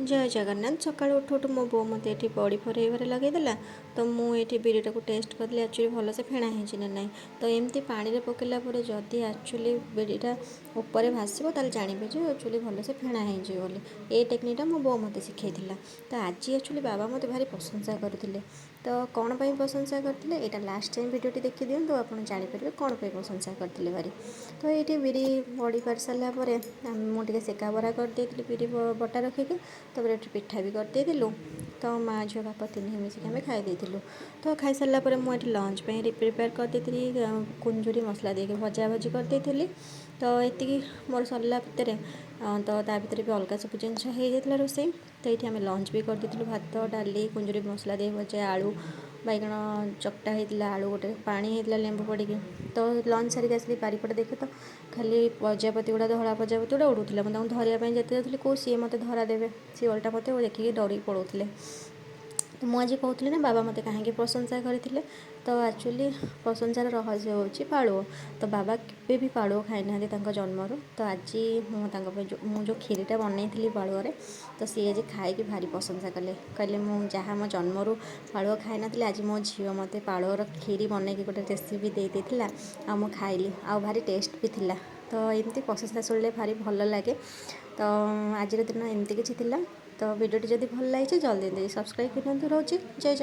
जय जगन्नाथ सका उठु उठु मो बो मत ये बड़ी फरेबार लगेदेला तो मुझे बिरीटा को टेस्ट करदेली एक्चुअली भलसे फेणा है ना तो एमती पानी पकेला जदि एक्चुअली बिरीटा ऊपर भासब ताल जानवे जो एक्चुअली भलसे फेणा हो ये टेक्निकटा मो बो मत शिखई तो आज एक्चुअली बाबा मत भारी प्रशंसा करते तो कौन पर प्रशंसा करते यहाँ लास्ट टाइम भिडियोटी देखी दिखाँ तो आप जापर कौन पर प्रशंसा करते भारी तो ये बिरी बड़ी कर सारापर मुझे सेका बरा करदे बिरी बटा रखिक तापर पिठा भी करदेलु तो माँ झील बापा तीन मिसिक आम खाई तो खाई सारापर मुझे लंच पे प्रिपेयर करदे कुंजुरी मसला देके भजा भजी करदे तो ये मोर सरला भितर तो ता भर भी अलग सब जिन हो रोसे तो ये आम लंच भी करदे भात डाली कुंजुरी मसला दे भजा आलू बैगण चकटा होता आलू गोटे पानी होता लेंबू पड़ी तो लंच सारिक आसिक बारिपटे देखे तो खाली प्रजापति गुड़ा धला प्रजापति गुड़ा उड़ूला मुझे धरवाई जाते जाऊँगी कौ सी मत धरा देवे सी ओल्टा मत देखिए डर पड़ोले तो मुझे आज कहती ना बाबा मत कहीं प्रशंसा करते तो एक्चुअली प्रशंसार रहस्य हूँ पालुओ तो बाबा केवे भी पालुओ खाई ना जन्मर तो आज मुझे खीरीटा बनई पालुओ तो सी आज खाई भारी प्रशंसा कले कहले मुझे मो जन्मर पालुओ खाई नी आज मो झील मत पालुओर खीरी बनई गोटे रेसिपी दे देता आ मु खाइली आ भारी टेस्ट भी थिला तो एमती प्रशंसा शुणिले भारी भल लगे तो आज दिन एमती किसी तो भिडियोटी जब भल लगी जल्दी सब्सक्राइब करते रोचे जय जगन्नाथ।